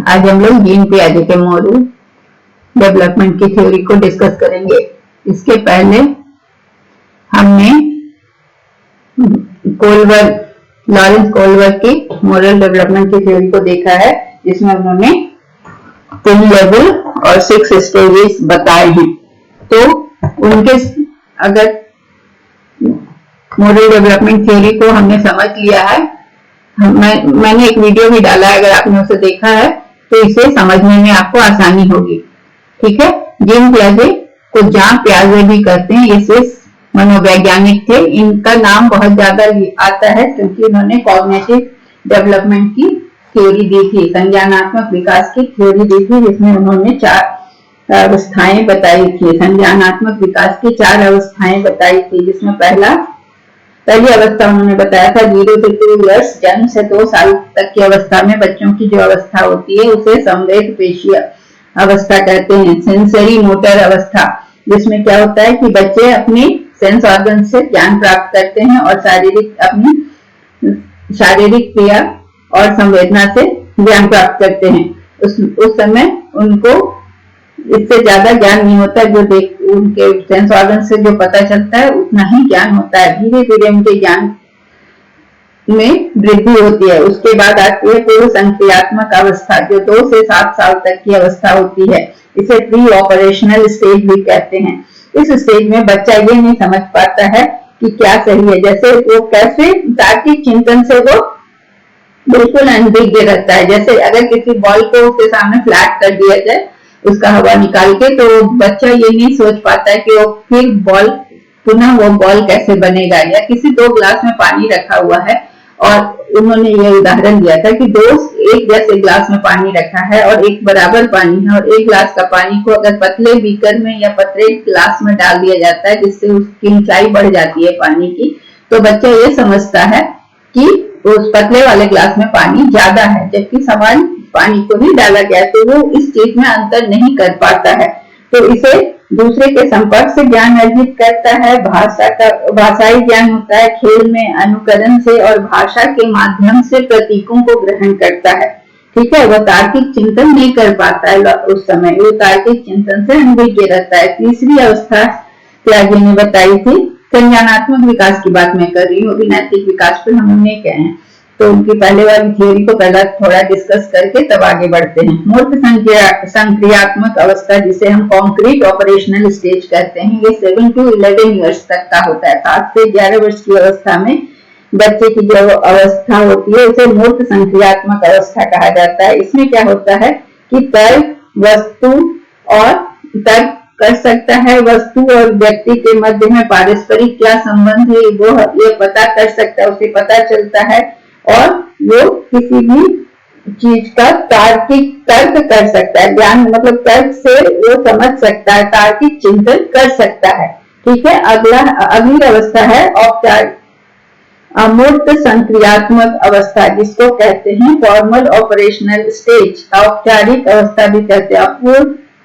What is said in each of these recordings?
आज हम लोग जीन पियाजे के मॉडल डेवलपमेंट की थ्योरी को डिस्कस करेंगे। इसके पहले हमने लॉरेंस कोलबर्ग की मॉडल डेवलपमेंट की थ्योरी को देखा है, जिसमें उन्होंने 3 लेवल और 6 स्टेजेस बताए हैं। तो उनके अगर मॉडल डेवलपमेंट थ्योरी को हमने समझ लिया है, मैंने एक वीडियो भी डाला है, अगर आपने उसे देखा है तो इसे समझने में आपको आसानी होगी। ठीक है। जीन पियाजे को जॉन पियाजे भी कहते हैं, ये स्विस मनोवैज्ञानिक थे। इनका नाम बहुत ज्यादा आता है क्योंकि उन्होंने कॉग्निटिव डेवलपमेंट की थ्योरी दी थी, संज्ञानात्मक विकास की थ्योरी दी थी, जिसमें उन्होंने 4 अवस्थाएं बताई थी। संज्ञानात्मक विकास की 4 अवस्थाएं बताई थी, जिसमें पहली अवस्था उन्होंने बताया था 0 से 2 इयर्स, जन्म से 2 साल तक की अवस्था में बच्चों की जो अवस्था होती है उसे संवेद पेशीय अवस्था कहते हैं। सेंसरी मोटर अवस्था, जिसमें क्या होता है कि बच्चे अपने सेंस ऑर्गन से ज्ञान प्राप्त करते हैं और अपनी शारीरिक क्रिया और संवेदना से ज्ञान प्राप्त करते हैं। उस समय उनको इससे ज्यादा ज्ञान नहीं होता, जो उनके सेंस ऑर्गन से जो पता चलता है उतना ही ज्ञान होता है। धीरे धीरे उनके ज्ञान में वृद्धि होती है। उसके बाद आती है पूर्व संक्रियात्मक अवस्था, जो 2 से 7 साल तक की अवस्था होती है। इसे प्री ऑपरेशनल स्टेज भी कहते हैं। इस स्टेज में बच्चा ये नहीं समझ पाता है कि क्या सही है, जैसे वो कैसे तार्किक चिंतन से वो बिल्कुल अनभिज्ञ रहता है। जैसे अगर किसी बॉल को उसके सामने फ्लैट कर दिया जाए, उसका हवा निकाल के, तो बच्चा ये नहीं सोच पाता है कि वो फिर पुनः वो बॉल कैसे बनेगा। या किसी 2 ग्लास में पानी रखा हुआ है और उन्होंने ये उदाहरण दिया था कि 2 एक जैसे ग्लास में पानी रखा है और एक बराबर पानी है, और एक ग्लास का पानी को अगर पतले बीकर में या पतले ग्लास में डाल दिया जाता है, जिससे उसकी ऊंचाई बढ़ जाती है पानी की, तो बच्चा ये समझता है कि उस पतले वाले ग्लास में पानी ज्यादा है, जबकि समान पानी को ही डाला गया। तो वो इस चीज में अंतर नहीं कर पाता है। तो इसे दूसरे के संपर्क से ज्ञान अर्जित करता है। भाषाई ज्ञान होता है, खेल में अनुकरण से और भाषा के माध्यम से प्रतीकों को ग्रहण करता है। ठीक है। वो तार्किक चिंतन नहीं कर पाता है उस समय, वो तार्किक चिंतन से अनभिज्ञ रहता है। तीसरी अवस्था पियाजे ने बताई थी, संज्ञानात्मक विकास की बात मैं कर रही हूँ, अभी नैतिक विकास पर हम नहीं कहे हैं। तो उनकी पहले वाली थ्योरी को पहला थोड़ा डिस्कस करके तब आगे बढ़ते हैं। मूर्त संक्रियात्मक अवस्था, जिसे हम कॉन्क्रीट ऑपरेशनल स्टेज कहते हैं, ये 7 to 11 इयर्स तक का होता है। 7 से 11 वर्ष की अवस्था में बच्चे की जो अवस्था होती है उसे मूर्त संक्रियात्मक अवस्था कहा जाता है। इसमें क्या होता है कि तर्क कर सकता है, वस्तु और व्यक्ति के मध्य में पारस्परिक क्या संबंध है वो ये पता कर सकता है, उसे पता चलता है, और वो किसी भी चीज का तार्किक तर्क कर सकता है। ज्ञान मतलब तर्क से वो समझ सकता है, तार्किक चिंतन कर सकता है। ठीक है। अगली अवस्था है अमूर्त संक्रियात्मक अवस्था, जिसको कहते हैं फॉर्मल ऑपरेशनल स्टेज, औपचारिक अवस्था भी कहते हैं।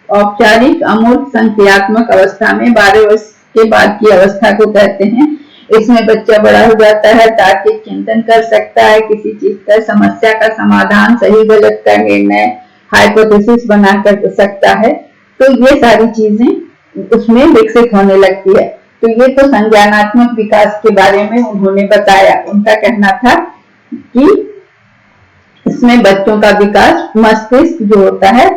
औपचारिक अमूर्त संक्रियात्मक अवस्था में 12 वर्ष के बाद की अवस्था को कहते हैं। इसमें बच्चा बड़ा हो जाता है, तार्किक चिंतन कर सकता है, किसी चीज का समस्या का समाधान, सही गलत का निर्णय, हाइपोथेसिस बना कर सकता है। तो ये सारी चीजें उसमें विकसित होने लगती है। तो ये तो संज्ञानात्मक विकास के बारे में उन्होंने बताया। उनका कहना था कि इसमें बच्चों का विकास, मस्तिष्क जो होता है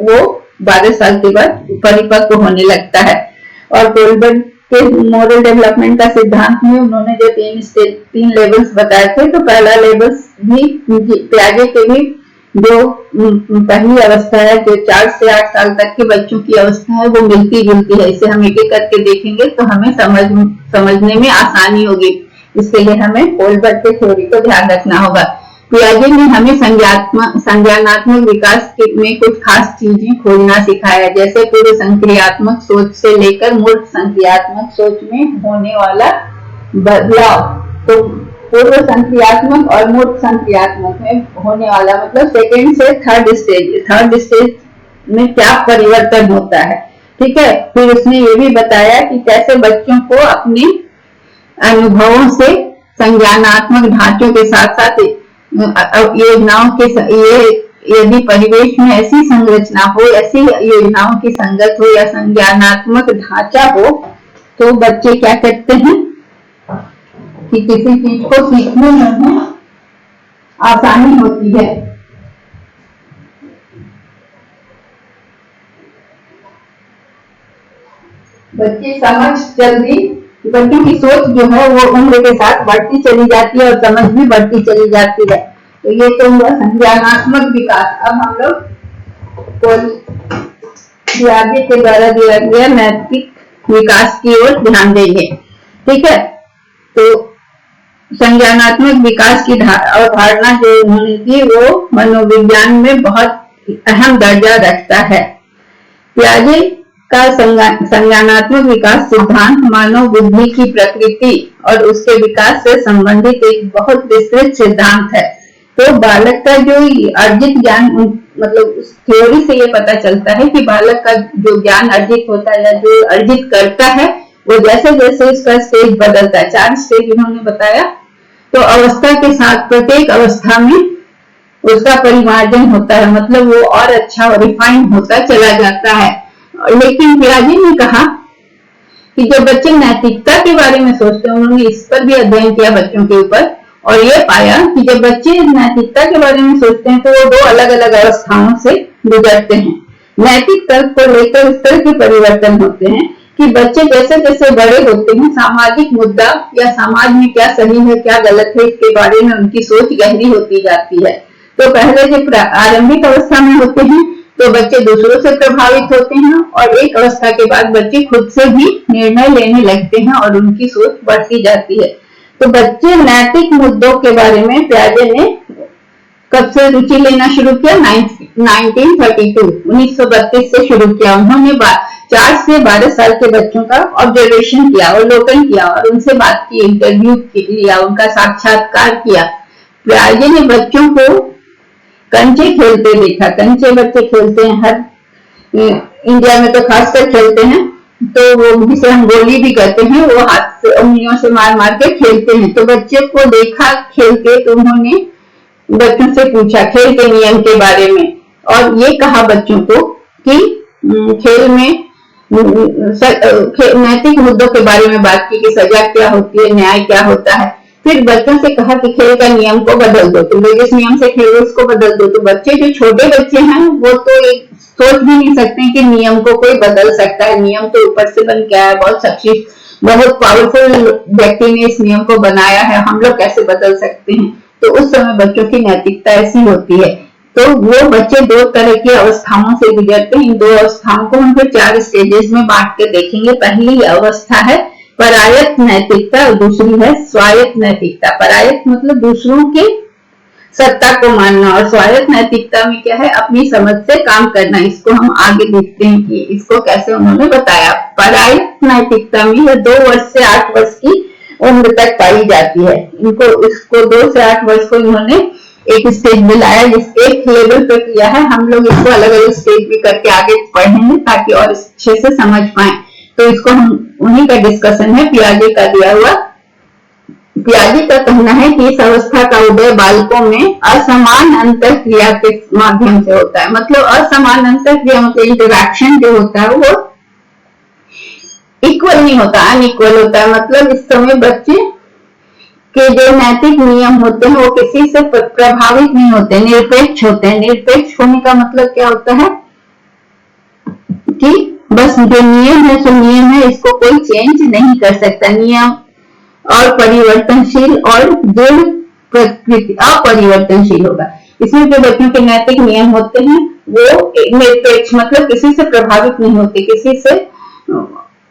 वो 12 साल के बाद परिपक्व होने लगता है। और कोलबर्ग के मॉडल डेवलपमेंट का सिद्धांत में उन्होंने जो 3 लेवल्स बताए थे, तो पहला लेवल्स भी पियाजे के भी जो पहली अवस्था है, जो 4 से 8 साल तक के बच्चों की अवस्था है, वो मिलती जुलती है। इसे हम एक एक करके देखेंगे तो हमें समझने में आसानी होगी। इसके लिए हमें कोलबर्ग के थ्योरी को ध्यान रखना होगा। पियाजे ने हमें संज्ञानात्मक विकास में कुछ खास चीजें खोजना सिखाया, जैसे पूर्व संक्रियात्मक सोच से लेकर मूर्त संक्रियात्मक सोच में होने वाला बदलाव। तो पूर्व संक्रियात्मक और मूर्त संक्रियात्मक में होने वाला मतलब 2nd से 3rd स्टेज में क्या परिवर्तन होता है। ठीक है। फिर उसने ये भी बताया कि कैसे बच्चों को अपने अनुभवों से संज्ञानात्मक ढांचों के साथ साथ योजनाओं के ये यदि परिवेश में ऐसी संरचना हो, ऐसी योजनाओं की संगत हो या संज्ञानात्मक ढांचा हो, तो बच्चे क्या करते हैं कि किसी चीज को सीखने में आसानी होती है। बच्चे समझ जल्दी, बच्चों की सोच जो है वो उम्र के साथ बढ़ती चली जाती है और समझ भी बढ़ती चली जाती है। तो ये तो हुआ संज्ञानात्मक विकास। अब हम लोग पियाजे के द्वारा दिया गया नैतिक विकास की ओर ध्यान देंगे। ठीक है, तो संज्ञानात्मक विकास की अवधारणा जो उन्होंने दी वो मनोविज्ञान में बहुत अहम दर्जा रखता है। पियाजे का संज्ञानात्मक विकास सिद्धांत मानव बुद्धि की प्रकृति और उसके विकास से संबंधित एक बहुत विस्तृत सिद्धांत है। तो बालक का जो अर्जित ज्ञान, मतलब उस थ्योरी से ये पता चलता है कि बालक का जो ज्ञान अर्जित होता है या जो अर्जित करता है, वो जैसे जैसे उसका स्टेज बदलता है, 4 स्टेज उन्होंने बताया, तो अवस्था के साथ प्रत्येक अवस्था में उसका परिमार्जन होता है, मतलब वो और अच्छा और रिफाइन होता चला जाता है। लेकिन पियाजे ने कहा कि जब बच्चे नैतिकता के बारे में सोचते हैं, उन्होंने इस पर भी अध्ययन किया बच्चों के ऊपर, और ये पाया कि जब बच्चे नैतिकता के बारे में सोचते हैं तो वो 2 अलग अलग अवस्थाओं से गुजरते हैं। नैतिक तर्क को लेकर इस तरह के परिवर्तन होते हैं कि बच्चे जैसे जैसे बड़े होते हैं, सामाजिक मुद्दा या समाज में क्या सही है क्या गलत है इसके बारे में उनकी सोच गहरी होती जाती है। तो पहले जब आरंभिक अवस्था में होते हैं तो बच्चे दूसरों से प्रभावित होते हैं, और एक अवस्था के बाद बच्चे खुद से भी निर्णय लेने लगते हैं और उनकी सोच बढ़ती जाती है। तो बच्चे नैतिक मुद्दों के बारे में पियाजे ने कब से रुचि लेना शुरू किया? 1932 से शुरू किया। उन्होंने 4 से 12 साल के बच्चों का ऑब्जर्वेशन किया, अवलोकन किया और उनसे बात की, इंटरव्यू लिया, उनका साक्षात्कार किया। पियाजे ने बच्चों को कंचे खेलते देखा। कंचे बच्चे खेलते हैं, हर इंडिया में तो खासकर खेलते हैं, तो वो जिसे हम गोली भी कहते हैं, वो हाथ से उंगलियों से मार मार के खेलते हैं। तो बच्चे को देखा खेलते, तो उन्होंने बच्चों से पूछा खेल के नियम के बारे में, और ये कहा बच्चों को कि खेल में नैतिक मुद्दों के बारे में बात की कि सजा क्या होती है, न्याय क्या होता है। फिर बच्चों से कहा कि खेल का नियम को बदल दो, तुम जिस नियम से खेलो उसको बदल दो। तो बच्चे जो छोटे बच्चे हैं वो तो एक सोच भी नहीं सकते कि नियम को कोई बदल सकता है, नियम तो ऊपर से बन के आया, बहुत शक्ति, बहुत पावरफुल व्यक्ति ने इस नियम को बनाया है, हम लोग कैसे बदल सकते हैं। तो उस समय बच्चों की नैतिकता ऐसी होती है। तो वो बच्चे 2 तरह की अवस्थाओं से गुजरते हैं। इन 2 अवस्थाओं को हम फिर 4 स्टेजेस में बांट के देखेंगे। पहली अवस्था है परायत नैतिकता और दूसरी है स्वायत्त नैतिकता। परायत मतलब दूसरों की सत्ता को मानना, और स्वायत्त नैतिकता में क्या है? अपनी समझ से काम करना। इसको हम आगे देखते हैं कि इसको कैसे उन्होंने बताया। परायत नैतिकता में यह 2 वर्ष से 8 वर्ष की उम्र तक पाई जाती है। इसको 2 से 8 वर्ष को इन्होंने एक स्टेज में लाया, जिस एक लेवल पे किया है। हम लोग इसको अलग अलग स्टेज में करके आगे पढ़ेंगे ताकि और अच्छे से समझ पाए। तो इसको हम उन्हीं का डिस्कशन है, पियाजे का दिया हुआ। पियाजे का कहना है कि इस अवस्था का उदय बालकों में असमान अंतःक्रिया के माध्यम से होता है। मतलब असमान अंतःक्रिया मतलब इंटरैक्शन जो होता है वो इक्वल नहीं होता, अनइक्वल होता है। मतलब इस समय बच्चे के जो नैतिक नियम होते हैं वो किसी से प्रभावित नहीं होते, निरपेक्ष होते हैं। निरपेक्ष होने का मतलब क्या होता है कि बस जो नियम है सो नियम है, इसको कोई चेंज नहीं कर सकता। नियम और परिवर्तनशील और दृढ़ प्रकृति अपरिवर्तनशील होगा। इसमें जो बच्चों के नैतिक नियम होते हैं वो निरपेक्ष मतलब किसी से प्रभावित नहीं होते, किसी से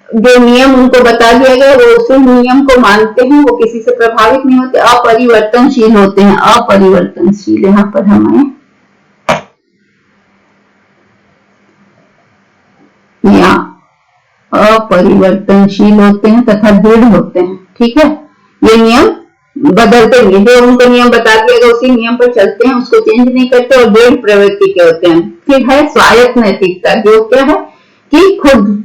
जो नियम उनको बता दिया गया वो उसी नियम को मानते हैं, वो किसी से प्रभावित नहीं होते, अपरिवर्तनशील होते हैं। अपरिवर्तनशील यहाँ पर हमें अपरिवर्तनशील होते हैं तथा दृढ़ होते हैं। ठीक है, ये नियम बदलते नहीं, जो उनको नियम बता दिया गया उसी नियम पर चलते हैं, उसको चेंज नहीं करते और दृढ़ प्रवृत्ति के होते हैं। फिर है स्वायत्त नैतिकता, जो क्या है कि खुद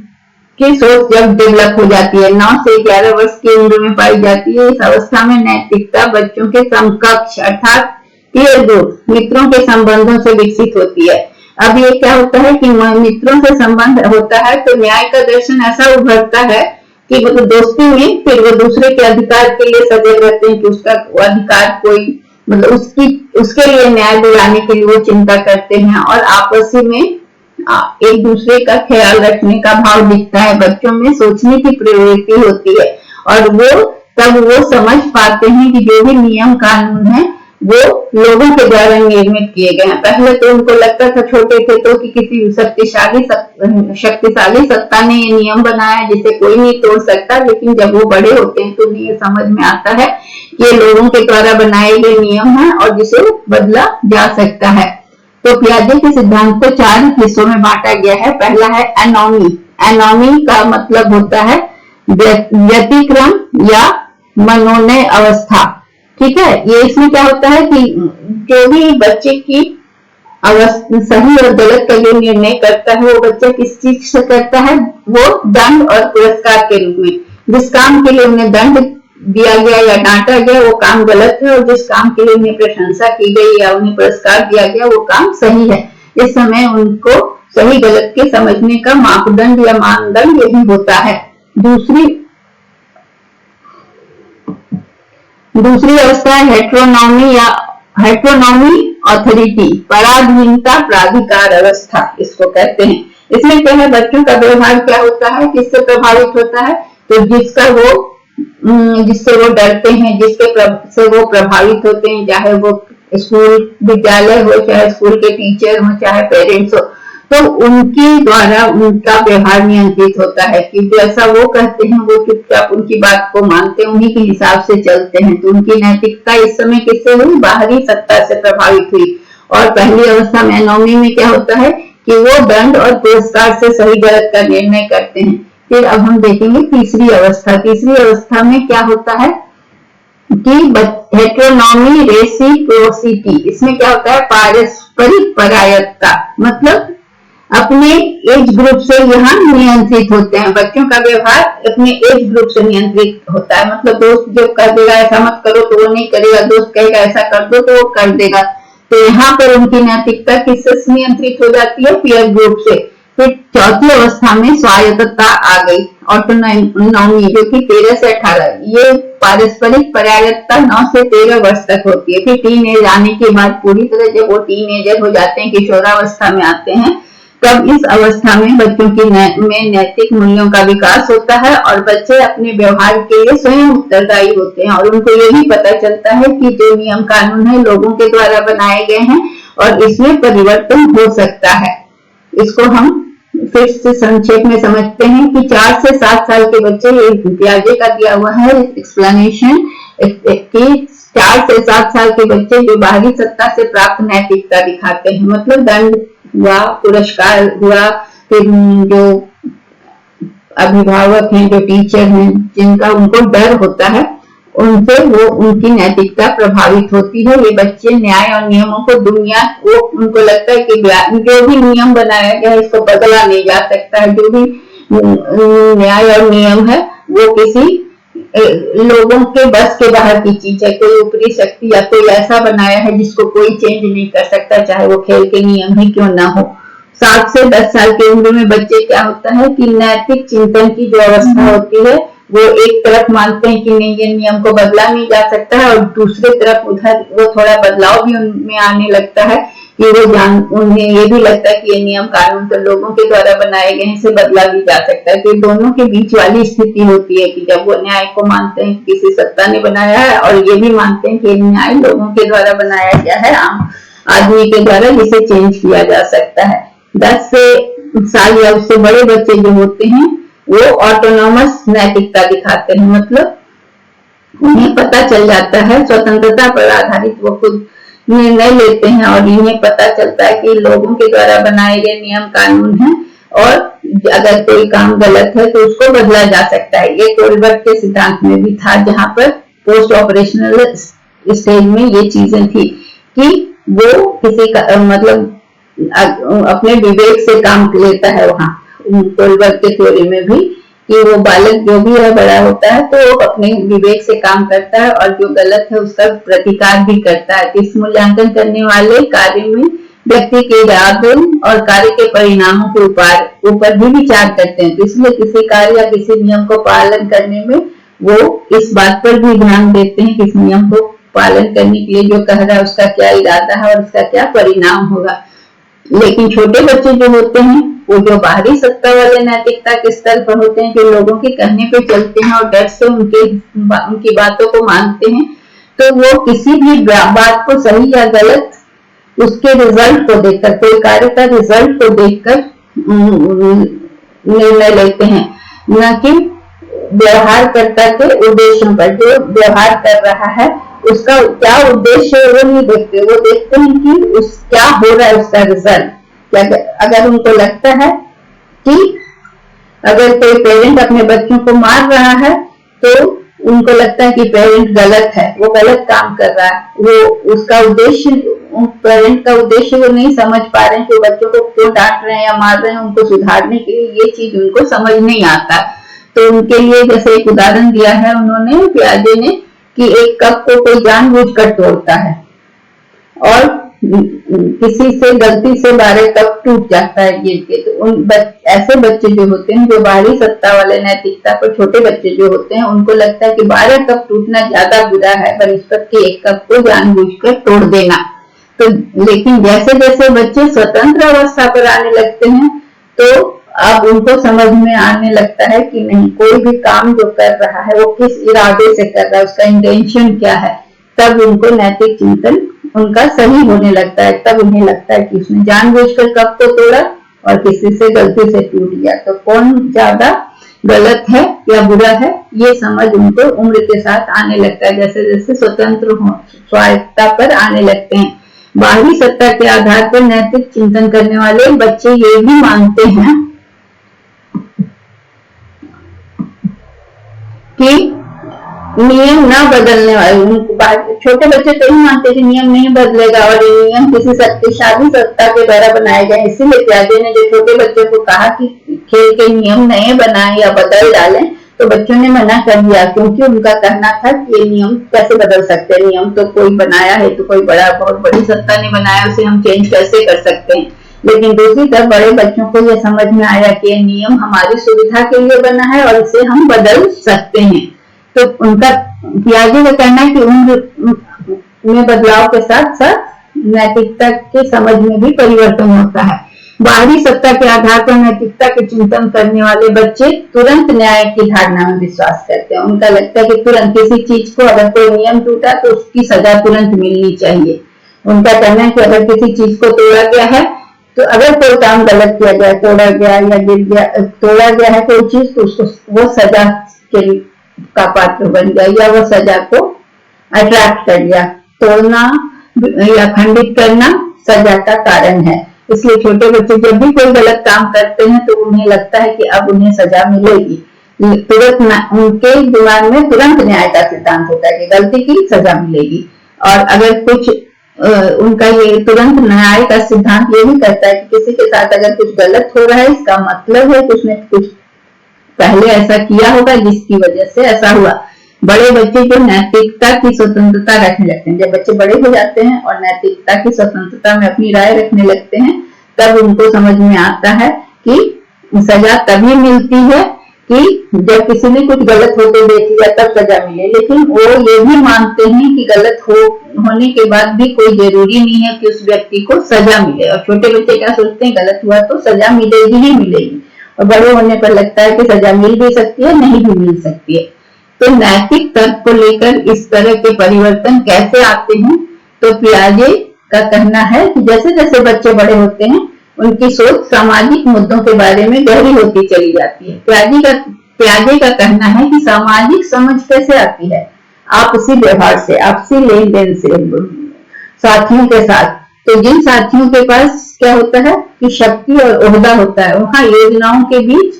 की सोच जब डेवलप हो जाती है, 9 से 11 वर्ष की उम्र में पाई जाती है। इस अवस्था में नैतिकता बच्चों के समकक्ष अर्थात पीयर ग्रुप, मित्रों के संबंधों से विकसित होती है। अब ये क्या होता है कि मित्रों से संबंध होता है तो न्याय का दर्शन ऐसा उभरता है कि मतलब दोस्ती में फिर वो दूसरे के अधिकार के लिए सजग रहते हैं कि उसका अधिकार कोई मतलब उसके लिए न्याय दिलाने के लिए वो चिंता करते हैं, और आपसी में एक दूसरे का ख्याल रखने का भाव दिखता है। बच्चों में सोचने की प्रवृत्ति होती है और तब वो समझ पाते हैं कि जो भी नियम कानून है वो लोगों के द्वारा निर्मित किए गए हैं। पहले तो उनको लगता था छोटे थे तो कि किसी शक्तिशाली सत्ता ने ये नियम बनाया जिसे कोई नहीं तोड़ सकता, लेकिन जब वो बड़े होते हैं तो उन्हें ये समझ में आता है कि ये लोगों के द्वारा बनाए गए नियम है और जिसे बदला जा सकता है। तो पियाजे के सिद्धांत को 4 हिस्सों में बांटा गया है। पहला है एनोमी। एनोमी का मतलब होता है व्यतिक्रम या मनोनय अवस्था। ठीक है, ये इसमें क्या होता है कि जो भी बच्चे की सही और गलत का जो निर्णय करता है वो बच्चा किस चीज से करता है, वो दंड और पुरस्कार के रूप में। जिस काम के लिए उन्हें दंड दिया गया या डांटा गया वो काम गलत है, और जिस काम के लिए उन्हें प्रशंसा की गई या उन्हें पुरस्कार दिया गया वो काम सही है। इस समय उनको सही गलत के समझने का मापदंड या मानदंड यही होता है। दूसरी अवस्था है हेट्रोनॉमी ऑथोरिटी, पराधीनता प्राधिकार अवस्था इसको कहते हैं। इसमें क्या है, बच्चों का व्यवहार क्या होता है, किससे प्रभावित होता है, तो जिससे वो डरते हैं, से वो प्रभावित होते हैं, चाहे वो स्कूल विद्यालय हो, चाहे स्कूल के टीचर हो, चाहे पेरेंट्स हो, तो उनके द्वारा उनका व्यवहार नियंत्रित होता है कि जैसा वो कहते हैं वो चुपचाप उनकी बात को मानते हैं, उन्हीं के हिसाब से चलते हैं। तो उनकी नैतिकता इस समय किससे हुई, बाहरी सत्ता से प्रभावित हुई। और पहली अवस्था में एनोमी में क्या होता है कि वो दंड और पुरस्कार से सही गलत का निर्णय करते हैं। फिर अब हम देखेंगे तीसरी अवस्था। तीसरी अवस्था में क्या होता है कि हेट्रोनॉमी रेसिप्रोसिटी, इसमें क्या होता है, पारस्परिक परायत्ता, मतलब अपने एज ग्रुप से यहाँ नियंत्रित होते हैं। बच्चों का व्यवहार अपने एज ग्रुप से नियंत्रित होता है, मतलब दोस्त जो कर देगा ऐसा मत करो तो वो नहीं करेगा, दोस्त कहेगा ऐसा कर दो तो वो कर देगा। तो यहाँ पर उनकी नैतिकता किससे नियंत्रित हो जाती है, पीयर ग्रुप से। फिर चौथी अवस्था में स्वायत्तता आ गई, ऑटोनॉमी, जो कि 13 से 18, ये पारस्परिक परायत्ता 9 से 13 वर्ष तक होती है। फिर टीन एज आने के बाद पूरी तरह जब वो टीनेजर हो जाते हैं, किशोरावस्था में आते हैं, तब इस अवस्था में बच्चों की में नैतिक मूल्यों का विकास होता है और बच्चे अपने व्यवहार के लिए स्वयं उत्तरदायी होते हैं। और उनको ये भी पता चलता है कि जो नियम कानून है लोगों के द्वारा बनाए गए हैं और इसमें परिवर्तन हो सकता है। इसको हम फिर से संक्षेप में समझते हैं कि 4 से 7 साल के बच्चे, ये पियाजे का दिया हुआ है एक्सप्लेनेशन, कि 4 से 7 साल के बच्चे जो बाहरी सत्ता से प्राप्त नैतिकता दिखाते हैं, मतलब दंड हुआ, पुरस्कार हुआ, फिर जो अभिभावक हैं, जो टीचर हैं, जिनका उनको डर होता है, उनसे वो उनकी नैतिकता प्रभावित होती है। ये बच्चे न्याय और नियमों को उनको लगता है कि जो भी नियम बनाया गया है इसको बदला नहीं जा सकता है। जो भी न्याय और नियम है वो किसी लोगों के बस के बाहर की चीज है, कोई ऊपरी शक्ति या कोई ऐसा बनाया है जिसको कोई चेंज नहीं कर सकता, चाहे वो खेल के नियम ही क्यों ना हो। 7 से 10 साल की उम्र में बच्चे क्या होता है कि नैतिक चिंतन की जो अवस्था होती है वो एक तरफ मानते हैं कि नहीं ये नियम को बदला नहीं जा सकता है, और दूसरी तरफ उधर वो थोड़ा बदलाव भी उनमें आने लगता है कि उन्हें ये भी लगता है कि ये नियम कानून तो लोगों के द्वारा बनाए गए हैं, इसे बदला भी जा सकता है। तो दोनों के बीच वाली स्थिति होती है कि जब वो न्याय को मानते हैं कि किसी सत्ता ने बनाया है और ये भी मानते हैं कि न्याय लोगों के द्वारा बनाया गया है, आम आदमी के द्वारा, जिसे चेंज किया जा सकता है। 10 साल या उससे बड़े बच्चे जो होते हैं वो ऑटोनॉमस नैतिकता दिखाते हैं, मतलब उन्हें पता चल जाता है, स्वतंत्रता पर आधारित वो खुद निर्णय लेते हैं और इन्हें पता चलता है कि लोगों के द्वारा बनाए गए नियम कानून हैं और अगर कोई काम गलत है तो उसको बदला जा सकता है। ये कोलबर्ट के सिद्धांत में भी था, जहां पर पोस्ट ऑपरेशनल स्टेज में ये चीजें थी कि वो किसी का मतलब अपने विवेक से काम लेता है। वहां कोलबर्ट के थ्योरी में भी कि वो बालक जो भी है बड़ा होता है तो वो अपने विवेक से काम करता है और जो गलत है उसका प्रतिकार भी करता है। इस मूल्यांकन करने वाले कार्य में व्यक्ति के इरादों और कार्य के परिणामों के ऊपर भी विचार करते हैं। इसलिए किसी कार्य या किसी नियम को पालन करने में वो इस बात पर भी ध्यान देते हैं कि इस नियम को पालन करने के लिए जो कह रहा है उसका क्या इरादा है और उसका क्या परिणाम होगा। लेकिन छोटे बच्चे जो होते हैं वो जो बाहरी सत्ता वाले नैतिकता के स्तर पर होते हैं, जो लोगों के कहने पे चलते हैं और डर से उनकी बातों को मानते हैं, तो वो किसी भी बात को सही या गलत उसके रिजल्ट को देखकर, कोई कार्य का रिजल्ट को देखकर निर्णय लेते हैं, न कि व्यवहारकर्ता के उद्देश्यों पर। जो व्यवहार कर रहा है उसका क्या उद्देश्य है वो नहीं देखते, वो देखते हैं कि उस क्या हो रहा है उसका रिजल्ट। अगर उनको लगता है कि अगर कोई पेरेंट अपने बच्चों को मार रहा है तो उनको लगता है कि पेरेंट गलत है, वो गलत काम कर रहा है, वो उसका उद्देश्य, पेरेंट का उद्देश्य वो नहीं समझ पा रहे हैं कि बच्चों को क्यों डांट रहे हैं या मार रहे हैं, उनको सुधारने के लिए ये चीज उनको समझ नहीं आता। तो उनके लिए जैसे एक उदाहरण दिया है उन्होंने, पियाजे ने, कि एक कप को कोई जानबूझकर तोड़ता है और किसी से गलती से 12 कप टूट जाता है गिर के। तो ऐसे बच्चे जो होते हैं, जो बाहरी सत्ता वाले नैतिकता पर छोटे बच्चे जो होते हैं, उनको लगता है कि 12 कप टूटना ज्यादा बुरा है बनिस्बत के एक कप को जानबूझकर तोड़ देना। तो लेकिन जैसे जैसे बच्चे स्वतंत्र अवस्था पर आने लगते हैं तो अब उनको समझ में आने लगता है कि नहीं, कोई भी काम जो कर रहा है वो किस इरादे से कर रहा है, उसका इंटेंशन क्या है। तब उनको नैतिक चिंतन उनका सही होने लगता है। तब उन्हें लगता है कि उसने जानबूझकर कप को तोड़ा और किसी से गलती से टूट गया, तो कौन ज्यादा गलत है या बुरा है, ये समझ उनको उम्र के साथ आने लगता है, जैसे जैसे स्वतंत्र स्वायत्ता पर आने लगते हैं। बाहरी सत्ता के आधार पर नैतिक चिंतन करने वाले बच्चे ये भी मानते हैं कि नियम ना बदलने वाले, छोटे बच्चे तो ही मानते कि नियम नहीं बदलेगा और ये नियम किसी शक्तिशाली सत्ता के द्वारा बनाए गए। इसीलिए पियाजे ने जो छोटे बच्चे को कहा कि खेल के नियम नए बनाए या बदल डालें, तो बच्चों ने मना कर दिया, क्योंकि उनका कहना था कि ये नियम कैसे बदल सकते हैं, नियम तो कोई बनाया है, तो कोई बहुत बड़ी सत्ता ने बनाया, उसे हम चेंज कैसे कर सकते हैं। लेकिन दूसरी तरफ बड़े बच्चों को यह समझ में आया कि ये नियम हमारी सुविधा के लिए बना है और इसे हम बदल सकते हैं। तो उनका, पियाजे का कहना है कि उम्र में बदलाव के साथ साथ नैतिकता के समझ में भी परिवर्तन होता है। बाहरी सत्ता के आधार पर नैतिकता के चिंतन करने वाले बच्चे तुरंत न्याय की धारणा में विश्वास करते हैं। उनका लगता है कि तुरंत किसी चीज को, अगर कोई नियम टूटा तो उसकी सजा तुरंत मिलनी चाहिए। उनका कहना है कि अगर किसी चीज को तोड़ा गया है, तो अगर कोई काम गलत किया गया, तोड़ा गया या गिर गया, तोड़ा गया है कोई चीज, तो उसको वो सजा का पात्र बन गया या वो सजा को अट्रैक्ट कर गया। तोड़ना या खंडित करना सजा का कारण है। इसलिए छोटे बच्चे जब भी कोई गलत काम करते हैं तो उन्हें लगता है कि अब उन्हें सजा मिलेगी। तुरंत उनके दिमाग में तुरंत न्याय का सिद्धांत होता है कि गलती की सजा मिलेगी। और अगर कुछ उनका ये तुरंत न्याय का सिद्धांत ये भी कहता है कि किसी के साथ अगर कुछ गलत हो रहा है, इसका मतलब है कि उसने कुछ पहले ऐसा किया होगा जिसकी वजह से ऐसा हुआ। बड़े बच्चे जो नैतिकता की स्वतंत्रता रखने लगते हैं, जब बच्चे बड़े हो जाते हैं और नैतिकता की स्वतंत्रता में अपनी राय रखने लगते हैं, तब उनको समझ में आता है कि सजा तभी मिलती है कि जब किसी ने कुछ गलत होते देख लिया तब सजा मिले। लेकिन वो ये भी मानते हैं कि गलत होने के बाद भी कोई जरूरी नहीं है कि उस व्यक्ति को सजा मिले। और छोटे बच्चे क्या सोचते हैं, गलत हुआ तो सजा मिलेगी ही मिलेगी, और बड़े होने पर लगता है कि सजा मिल भी सकती है, नहीं भी मिल सकती है। तो नैतिक तर्क को लेकर इस तरह के परिवर्तन कैसे आते हैं, तो पियाजे का कहना है कि जैसे जैसे बच्चे बड़े होते हैं उनकी सोच सामाजिक मुद्दों के बारे में गहरी होती चली जाती है। पियाजे का कहना है कि सामाजिक समझ कैसे आती है, आपसी व्यवहार से, आपसी लेन देन से, साथियों के साथ। तो जिन साथियों के पास क्या होता है कि शक्ति और ओहदा होता है, वहां योजनाओं के बीच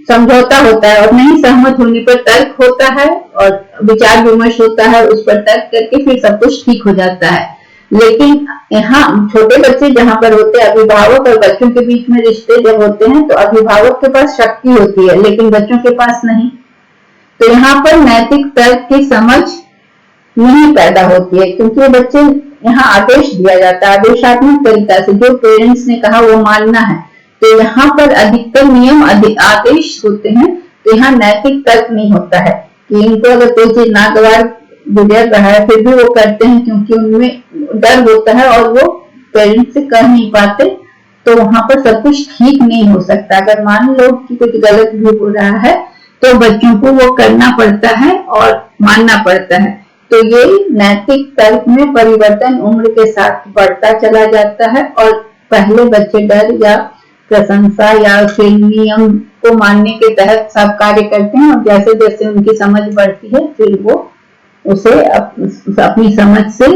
समझौता होता है और नहीं सहमत होने पर तर्क होता है और विचार विमर्श होता है, उस पर तर्क करके फिर सब कुछ ठीक हो जाता है। लेकिन यहाँ छोटे बच्चे जहां पर होते हैं, अभिभावक और बच्चों के बीच में रिश्ते जब होते हैं तो अभिभावक के पास शक्ति होती है लेकिन बच्चों के पास नहीं। तो यहाँ पर नैतिक तर्क की समझ नहीं पैदा होती है, क्योंकि वो बच्चे यहाँ आदेश दिया जाता है, आदेशात्मक तरीका से जो पेरेंट्स ने कहा वो मानना है। तो यहाँ पर अधिकतर नियम आदेश होते हैं। तो यहाँ नैतिक तर्क नहीं होता है कि इनको अगर कोई चीज नागवार गुजर रहा है फिर भी वो करते हैं, क्योंकि उनमें डर होता है और वो पेरेंट्स से कह नहीं पाते। तो वहां पर सब कुछ ठीक नहीं हो सकता। अगर मान लो कि कुछ गलत भी हो रहा है तो बच्चों को वो करना पड़ता है और मानना पड़ता है। तो ये नैतिक तर्क में परिवर्तन उम्र के साथ बढ़ता चला जाता है और पहले बच्चे डर या प्रशंसा या फिर नियम को मानने के तहत सब कार्य करते हैं और जैसे जैसे उनकी समझ बढ़ती है फिर वो उसे अपनी समझ से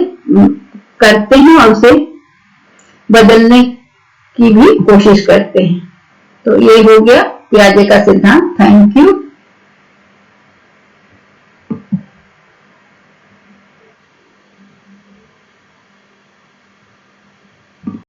करते हैं और उसे बदलने की भी कोशिश करते हैं। तो ये हो गया पियाजे का सिद्धांत। Thank you.